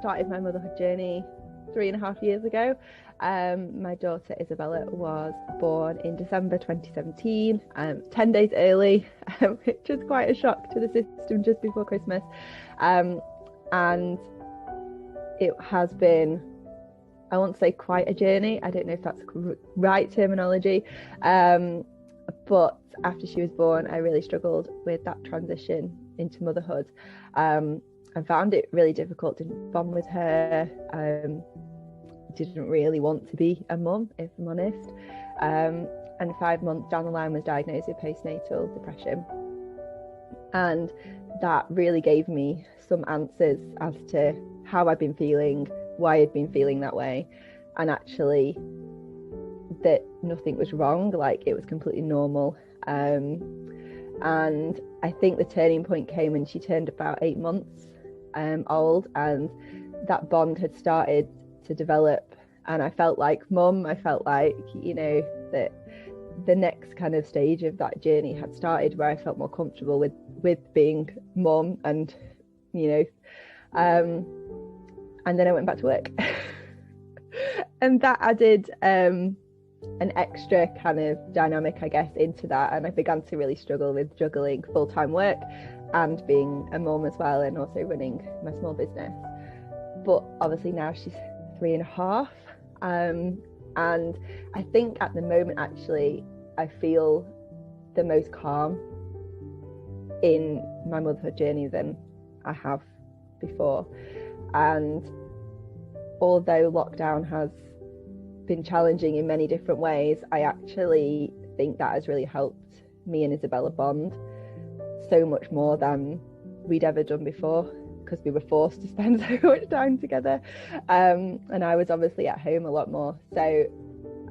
started my motherhood journey 3.5 years ago. My daughter Isabella was born in December 2017, 10 days early, which was quite a shock to the system just before Christmas. And it has been, I won't say quite a journey, I don't know if that's right terminology, but after she was born, I really struggled with that transition into motherhood. I found it really difficult to bond with her. Didn't really want to be a mum, if I'm honest. And 5 months down the line was diagnosed with postnatal depression. And that really gave me some answers as to how I'd been feeling, why I'd been feeling that way, and actually that nothing was wrong, like it was completely normal. And I think the turning point came when she turned about 8 months old, and that bond had started to develop, and I felt like mum. I felt like, you know, that the next kind of stage of that journey had started, where I felt more comfortable with being mum, and you know, and then I went back to work and that added an extra kind of dynamic, I guess, into that, and I began to really struggle with juggling full-time work and being a mum as well, and also running my small business. But obviously now she's 3.5, and I think at the moment actually I feel the most calm in my motherhood journey than I have before. And although lockdown has been challenging in many different ways, I actually think that has really helped me and Isabella bond so much more than we'd ever done before, because we were forced to spend so much time together, and I was obviously at home a lot more. So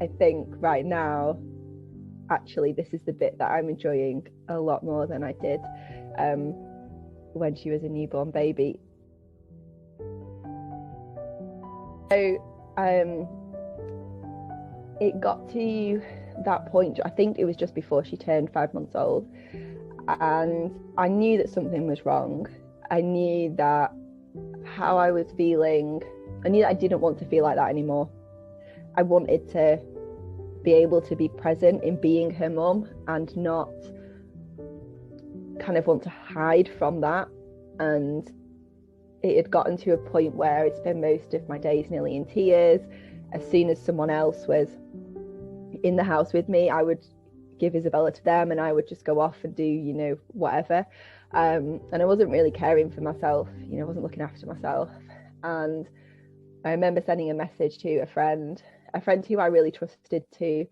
I think right now actually this is the bit that I'm enjoying a lot more than I did when she was a newborn baby. So it got to that point, I think it was just before she turned 5 months old, and I knew that something was wrong. I knew that how I was feeling, I knew that I didn't want to feel like that anymore. I wanted to be able to be present in being her mum and not kind of want to hide from that. And it had gotten to a point where I'd spend most of my days nearly in tears. As soon as someone else was in the house with me, I would give Isabella to them and I would just go off and do, you know, whatever. And I wasn't really caring for myself, you know, I wasn't looking after myself. And I remember sending a message to a friend who I really trusted, to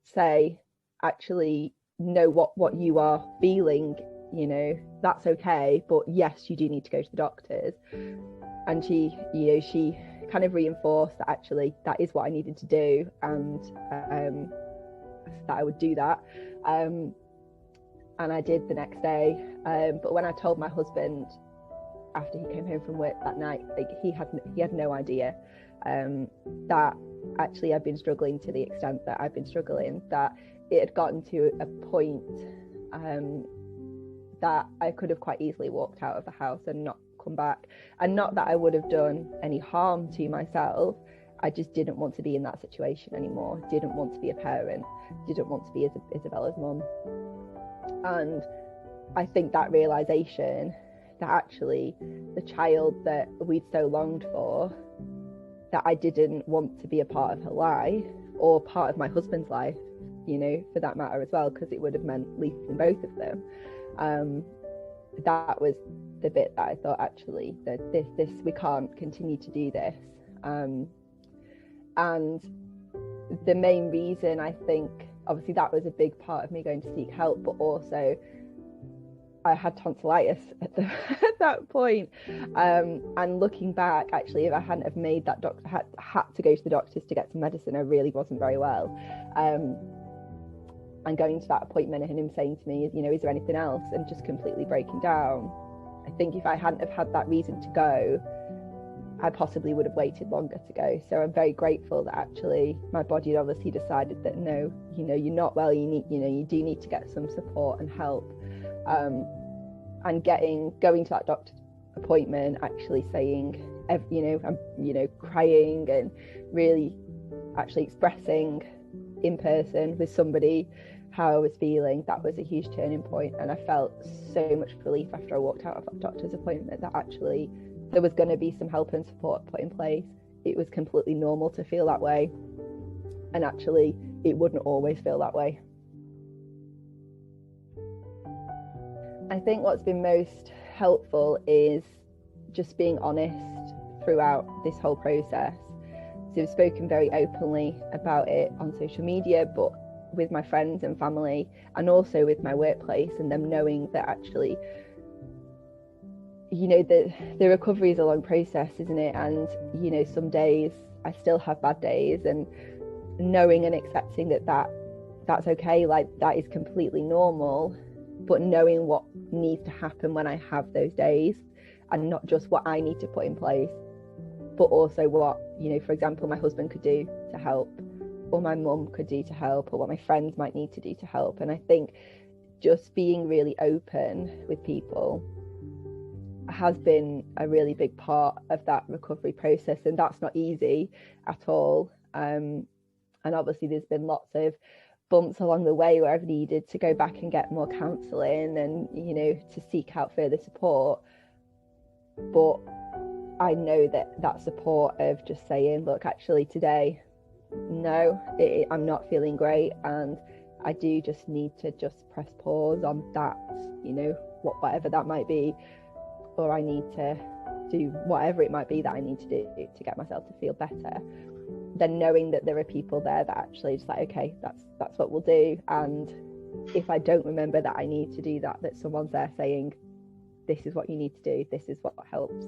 say, actually, know what you are feeling, you know, that's okay, but yes, you do need to go to the doctors. And she, you know, she kind of reinforced that actually that is what I needed to do, and that I would do that. And I did the next day. But when I told my husband after he came home from work that night, like, he had no idea that actually I'd been struggling to the extent that I've been struggling, that it had gotten to a point that I could have quite easily walked out of the house and not come back. And not that I would have done any harm to myself, I just didn't want to be in that situation anymore, didn't want to be a parent, didn't want to be Isabella's mum. And I think that realization that actually the child that we'd so longed for, that I didn't want to be a part of her life, or part of my husband's life, you know, for that matter as well, because it would have meant losing both of them. That was the bit that I thought, actually, that this we can't continue to do this. And the main reason, I think, obviously that was a big part of me going to seek help, but also I had tonsillitis at that point. And looking back, actually, if I hadn't have made that doctor, had to go to the doctors to get some medicine, I really wasn't very well. And going to that appointment and him saying to me, you know, is there anything else? And just completely breaking down. I think if I hadn't have had that reason to go, I possibly would have waited longer to go. So I'm very grateful that actually my body had obviously decided that no, you know, you're not well, you do need to get some support and help. And going to that doctor appointment actually saying, I'm crying and really actually expressing in person with somebody how I was feeling. That was a huge turning point, and I felt so much relief after I walked out of that doctor's appointment that actually there was going to be some help and support put in place. It was completely normal to feel that way, and actually it wouldn't always feel that way. I think what's been most helpful is just being honest throughout this whole process. So I've spoken very openly about it on social media, but with my friends and family, and also with my workplace, and them knowing that actually, the recovery is a long process, isn't it? And some days I still have bad days, and knowing and accepting that's okay, like that is completely normal, but knowing what needs to happen when I have those days, and not just what I need to put in place, but also what, for example, my husband could do to help, or my mum could do to help, or what my friends might need to do to help. And I think just being really open with people has been a really big part of that recovery process, and that's not easy at all. And obviously there's been lots of bumps along the way where I've needed to go back and get more counselling and to seek out further support. But I know that support of just saying, look, actually today, no, I'm not feeling great, and I do just need to just press pause on that, whatever that might be, or I need to do whatever it might be that I need to do to get myself to feel better. Then knowing that there are people there that actually just like, okay, that's what we'll do. And if I don't remember that I need to do that someone's there saying, this is what you need to do, this is what helps.